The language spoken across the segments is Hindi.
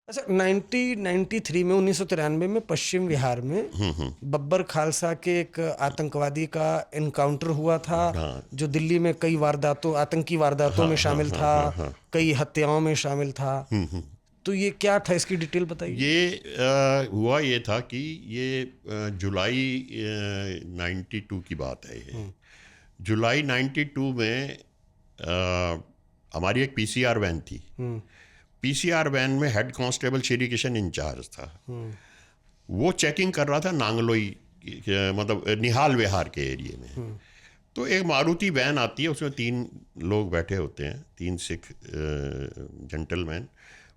अच्छा, 1993 में 1993 में पश्चिम बिहार में बब्बर खालसा के एक आतंकवादी का एनकाउंटर हुआ था, हाँ जो दिल्ली में कई आतंकी वारदातों हाँ में हाँ शामिल हाँ था, हाँ हाँ। कई हत्याओं में शामिल था। तो ये क्या था, इसकी डिटेल बताइए। ये हुआ ये था कि ये जुलाई 92 की बात है ये। जुलाई 92 में हमारी एक पीसीआर वैन थी। पीसीआर वैन में head constable Shri Kishan incharge था। वो चेकिंग कर रहा था नांगलोई मतलब निहाल विहार के एरिया में। तो एक मारुति वैन आती है, उसमें 3 लोग बैठे होते हैं, 3 सिख जेंटलमैन।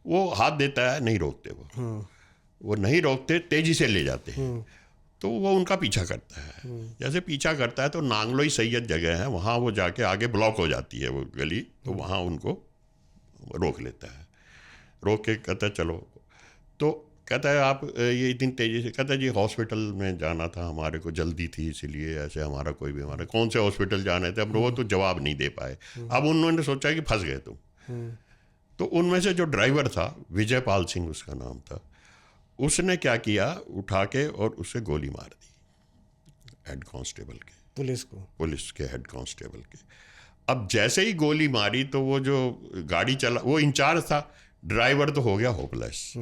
वो हाथ देता है, नहीं रोकते वो नहीं रोकते, तेजी से ले जाते हैं। तो वो उनका पीछा करता है। जैसे पीछा करता है तो नांगलोई सैयद जगह है, वहाँ वो जाके आगे ब्लॉक हो जाती है वो गली, तो वहाँ उनको रोक लेता है। रोक के कहता है चलो। तो कहता है आप ये इतनी तेज़ी से, कहता है जी हॉस्पिटल में जाना था, हमारे को जल्दी थी इसीलिए, ऐसे हमारा कोई भी, हमारे कौन से हॉस्पिटल जाने थे। अब वो तो जवाब नहीं दे पाए। अब उन्होंने सोचा कि फंस गए तुम। तो उनमें से जो ड्राइवर था, विजय पाल सिंह उसका नाम था, उसने क्या किया, उठा के और उससे गोली मार दी हेड कांस्टेबल के, पुलिस के हेड कांस्टेबल के। अब जैसे ही गोली मारी तो वो जो गाड़ी चला, वो इंचार्ज था, ड्राइवर तो हो गया होपलेस।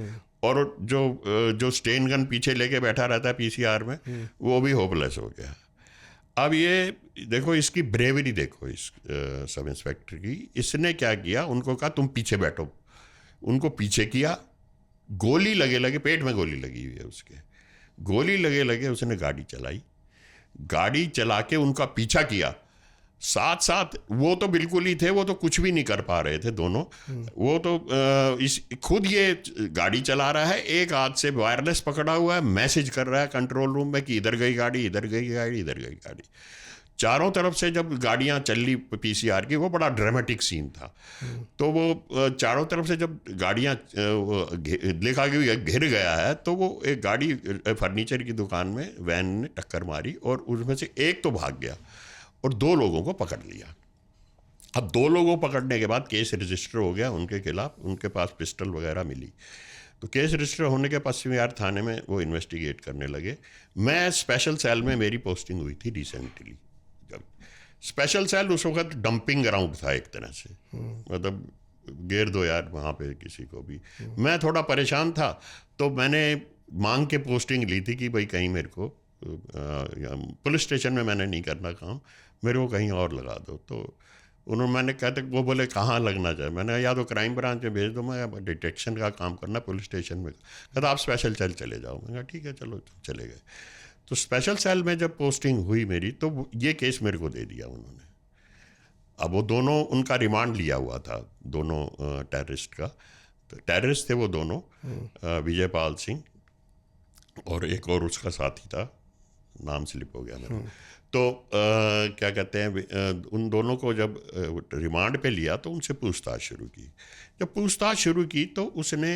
और जो स्टेन गन पीछे लेके बैठा रहता है पीसीआर में, वो भी होपलेस हो गया। अब ये देखो, इसकी ब्रेवरी देखो इस सब इंस्पेक्टर की। इसने क्या किया, उनको कहा तुम पीछे बैठो, उनको पीछे किया। गोली लगे लगे, पेट में गोली लगी हुई है उसके, गोली लगे लगे उसने गाड़ी चलाई। गाड़ी चला के उनका पीछा किया। साथ साथ वो तो बिल्कुल ही थे, वो तो कुछ भी नहीं कर पा रहे थे दोनों। वो तो खुद ये गाड़ी चला रहा है, एक हाथ से वायरलेस पकड़ा हुआ है, मैसेज कर रहा है कंट्रोल रूम में कि इधर गई गाड़ी, इधर गई गाड़ी, इधर गई गाड़ी। चारों तरफ से जब गाड़ियां चल रही पीसीआर की, वो बड़ा ड्रामेटिक सीन था। तो वो चारों तरफ से जब गाड़ियां देखा कि घिर गया है, तो वो एक गाड़ी फर्नीचर की दुकान में वैन ने टक्कर मारी और उसमें से एक तो भाग गया और 2 लोगों को पकड़ लिया। अब 2 लोगों को पकड़ने के बाद केस रजिस्टर हो गया उनके खिलाफ, उनके पास पिस्टल वगैरह मिली। तो केस रजिस्टर होने के पश्चिम बिहार थाने में वो इन्वेस्टिगेट करने लगे। मैं स्पेशल सेल में, मेरी पोस्टिंग हुई थी रिसेंटली। जब स्पेशल सेल उस वक्त डंपिंग ग्राउंड था एक तरह से, मतलब घेर दो यार वहाँ पे किसी को भी। मैं थोड़ा परेशान था, तो मैंने मांग के पोस्टिंग ली थी कि भाई कहीं मेरे को पुलिस स्टेशन में मैंने नहीं करना काम, मेरे को कहीं और लगा दो। तो मैंने कहते, वो बोले कहाँ लगना चाहिए। मैंने या तो क्राइम ब्रांच में भेज दो, मैं डिटेक्शन का काम करना पुलिस स्टेशन में। कहता आप स्पेशल सेल चले जाओ। मैंने कहा ठीक है चलो, चले गए। तो स्पेशल सेल में जब पोस्टिंग हुई मेरी, तो ये केस मेरे को दे दिया उन्होंने। अब वो दोनों, उनका रिमांड लिया हुआ था दोनों टेररिस्ट का। तो टेररिस्ट थे वो दोनों, विजय पाल सिंह और एक और उसका साथी था, नाम स्लिप हो गया मेरा। तो क्या कहते हैं, उन दोनों को जब रिमांड पे लिया तो उनसे पूछताछ शुरू की। जब पूछताछ शुरू की तो उसने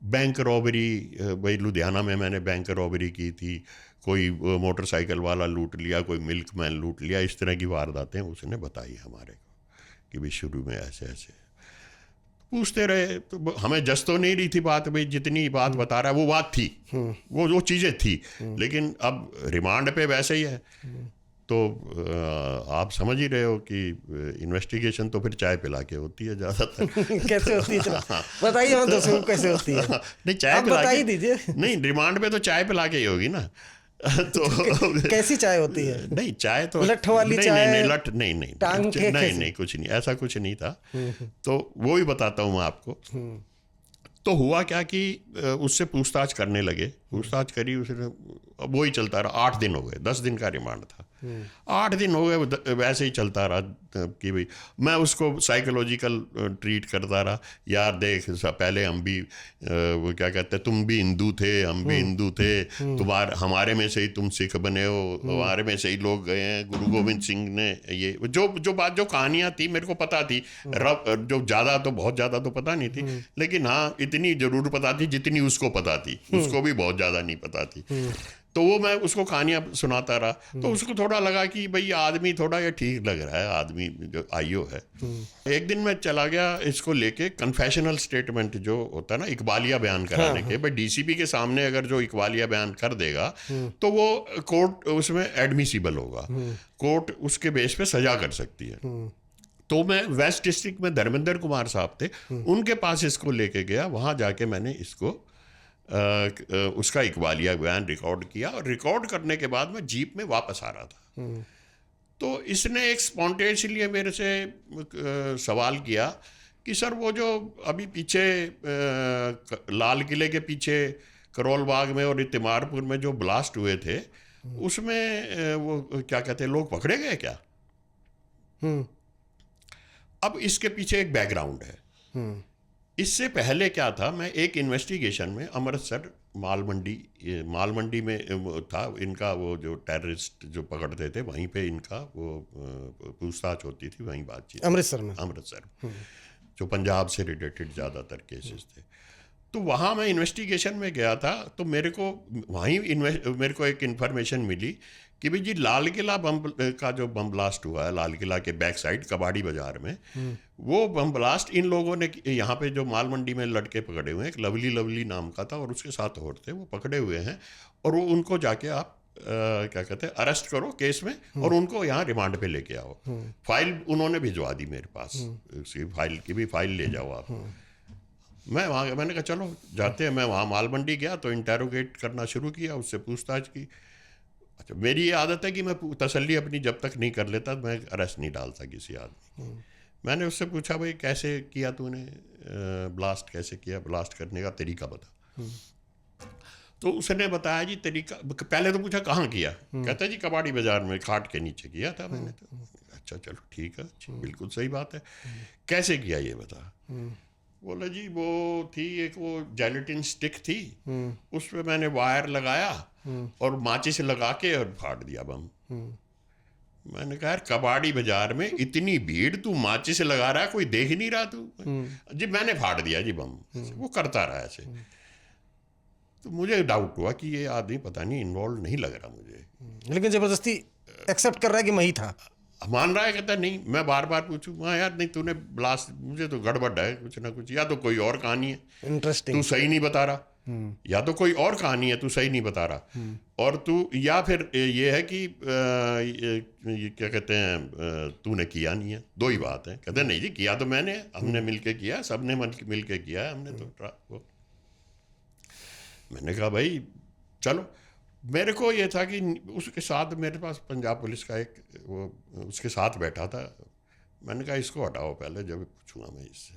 बैंक रॉबरी, भाई लुधियाना में मैंने बैंक रॉबरी की थी, कोई मोटरसाइकिल वाला लूट लिया, कोई मिल्कमैन लूट लिया, इस तरह की वारदातें उसने बताई हमारे को कि भाई शुरू में ऐसे ऐसे। पूछते रहे तो हमें जस तो नहीं रही थी बात, भाई जितनी बात बता रहा है वो बात थी, वो चीज़ें थी। लेकिन अब रिमांड पे वैसे ही है। तो आप समझ ही रहे हो कि इन्वेस्टिगेशन तो फिर चाय पिला के होती है ज़्यादातर। कैसे होती है, बताइए हम दोस्तों को कैसे होती है। नहीं, चाय आप पिला बता के ही दीजिए। नहीं, रिमांड पे तो चाय पिला के ही होगी ना। तो कैसी चाय होती है? नहीं, चाय तो लठ वाली नहीं, चाय? नहीं लठ नहीं, नहीं टांग के नहीं, कैसे? नहीं कुछ नहीं, ऐसा कुछ नहीं था। तो वो ही बताता हूँ मैं आपको। तो हुआ क्या कि उससे पूछताछ करने लगे, पूछताछ करी उसने, अब वही चलता रहा। 8 दिन हो गए, 10 दिन का रिमांड था। 8 दिन हो गए, वैसे ही चलता रहा कि भाई मैं उसको साइकोलॉजिकल ट्रीट करता रहा। यार देख, पहले हम भी वो क्या कहते हैं, तुम भी हिंदू थे, हम भी हिंदू थे, तुम्हारे हमारे में से ही तुम सिख बने हो, हमारे में से ही लोग गए हैं। गुरु गोविंद सिंह ने ये जो कहानियाँ थी मेरे को पता थी, जो ज़्यादा तो बहुत ज़्यादा तो पता नहीं थी, लेकिन हाँ इतनी जरूर पता थी जितनी उसको पता थी। उसको भी बहुत ज़्यादा नहीं पता थी। तो वो मैं उसको कहानियाँ सुनाता रहा, तो उसको थोड़ा लगा कि भाई आदमी थोड़ा ये ठीक लग रहा है, आदमी जो आईओ है। एक दिन मैं चला गया इसको लेके कन्फेशनल स्टेटमेंट जो होता है ना, इकबालिया बयान कराने के, भाई डीसीपी के सामने अगर जो इकबालिया बयान कर देगा तो वो कोर्ट उसमें एडमिसिबल होगा, कोर्ट उसके बेस पे सजा कर सकती है। तो मैं वेस्ट डिस्ट्रिक्ट में धर्मेंद्र कुमार साहब थे, उनके पास इसको लेके गया, वहाँ जाके मैंने इसको उसका इकबालिया बयान रिकॉर्ड किया, और रिकॉर्ड करने के बाद मैं जीप में वापस आ रहा था। तो इसने एक स्पॉन्टेनियसली मेरे से सवाल किया कि सर वो जो अभी पीछे लाल किले के पीछे करोल बाग में और तिमारपुर में जो ब्लास्ट हुए थे, उसमें वो क्या कहते हैं, लोग पकड़े गए क्या? अब इसके पीछे एक बैकग्राउंड है। इससे पहले क्या था, मैं एक इन्वेस्टिगेशन में अमृतसर माल मंडी में था, इनका वो जो टेररिस्ट जो पकड़ते थे वहीं पे इनका वो पूछताछ होती थी, वहीं बातचीत अमृतसर जो पंजाब से रिलेटेड ज़्यादातर केसेस थे। तो वहाँ मैं इन्वेस्टिगेशन में गया था, तो मेरे को एक इन्फॉर्मेशन मिली कि भाई जी लाल किला बम का जो बम ब्लास्ट हुआ है लाल किला के बैक साइड कबाड़ी बाजार में, वो बम ब्लास्ट इन लोगों ने यहाँ पे जो माल मंडी में लड़के पकड़े हुए हैं, एक लवली नाम का था और उसके साथ और थे, वो पकड़े हुए हैं, और वो उनको जाके आप क्या कहते हैं अरेस्ट करो केस में, और उनको यहाँ रिमांड पे लेके आओ। फाइल उन्होंने भिजवा दी मेरे पास, उसकी फाइल की भी फाइल ले जाओ आप। मैंने कहा चलो जाते हैं। मैं वहाँ माल मंडी गया तो इंटेरोगेट करना शुरू किया, उससे पूछताछ की। अच्छा, मेरी ये आदत है कि मैं तसल्ली अपनी जब तक नहीं कर लेता मैं अरेस्ट नहीं डालता किसी आदमी की। मैंने उससे पूछा भाई कैसे किया तूने ब्लास्ट, कैसे किया, ब्लास्ट करने का तरीका बता। तो उसने बताया जी तरीका, पहले तो पूछा कहाँ किया, कहता जी कबाड़ी बाजार में खाट के नीचे किया था मैंने। तो अच्छा चलो ठीक है, बिल्कुल सही बात है, कैसे किया ये बता। बोला जी वो थी एक वो जेलेटिन स्टिक थी, उस पर मैंने वायर लगाया और माचिस लगा के और फाड़ दिया बम। मैंने कहा यार कबाड़ी बाजार में इतनी भीड़, तू माचिस लगा रहा है, कोई देख नहीं रहा तू? जी मैंने फाड़ दिया जी बम। वो करता रहा ऐसे। तो मुझे डाउट हुआ कि ये आदमी पता नहीं इन्वॉल्व नहीं लग रहा मुझे, लेकिन जबरदस्ती एक्सेप्ट कर रहा है कि मैं ही था, मान रहा है। कहता नहीं, मैं बार बार पूछूं, हाँ यार नहीं तूने ब्लास्ट, मुझे तो गड़बड़ है कुछ ना कुछ, या तो कोई और कहानी है, इंटरेस्टिंग, तू सही नहीं बता रहा, या तो कोई और कहानी है, तू सही नहीं बता रहा, और तू या फिर ये है कि ये क्या कहते हैं तूने किया नहीं है। दो ही बात है। कहते नहीं जी किया तो मैंने, हमने मिलके किया, सबने मिलके किया है हमने तो। मैंने कहा भाई चलो। मेरे को ये था कि उसके साथ मेरे पास पंजाब पुलिस का एक वो उसके साथ बैठा था। मैंने कहा इसको हटाओ पहले, जब पूछूंगा मैं इससे।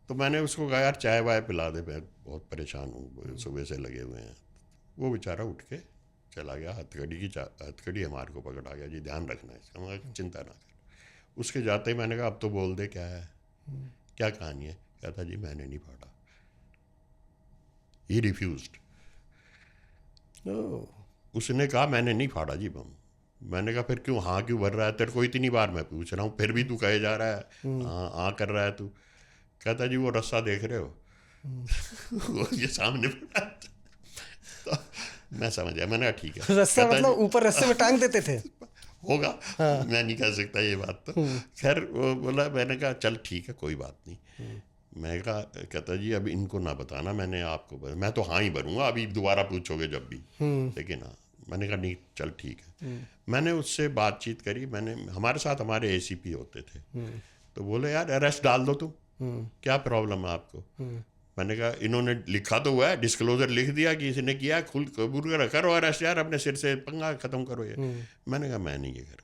तो मैंने उसको कहा यार चाय वाय पिला दे, मैं बहुत परेशान हूँ, सुबह से लगे हुए हैं। वो बेचारा उठ के चला गया, हथकड़ी हमारे को पकड़ा गया, जी ध्यान रखना है इसका। मैं चिंता ना कर। उसके जाते ही मैंने कहा अब तो बोल दे क्या है, क्या कहानी है। कहता जी मैंने नहीं फाड़ा। ही रिफ्यूज्ड। उसने कहा मैंने नहीं फाड़ा जी बम। मैंने कहा फिर क्यों हाँ क्यों भर रहा है, तेरे को इतनी बार मैं पूछ रहा हूँ फिर भी तू कहे जा रहा है हाँ कर रहा है तू। कहता जी वो रस्सा देख रहे हो वो ये सामने पड़ा। तो मैं समझ गया, मैंने कहा ठीक है। रस्सा मतलब ऊपर रस्से में टांग देते थे होगा, मैं नहीं कह सकता ये बात तो। खैर वो बोला, मैंने कहा चल ठीक है कोई बात नहीं। मैं कहा, कहता जी अब इनको ना बताना, मैंने आपको मैं तो हाँ ही भरूंगा, अभी दोबारा पूछोगे जब भी, लेकिन हाँ। मैंने कहा नहीं चल ठीक है। मैंने उससे बातचीत करी, मैंने हमारे साथ हमारे एसीपी होते थे, तो बोले यार अरेस्ट डाल दो तुम, क्या प्रॉब्लम है आपको। मैंने कहा इन्होंने लिखा तो हुआ है, डिस्क्लोजर लिख दिया कि इसने किया, खुल कबूल करो अरेस्ट यार, अपने सिर से पंगा ख़त्म करो ये। मैंने कहा मैं नहीं ये कर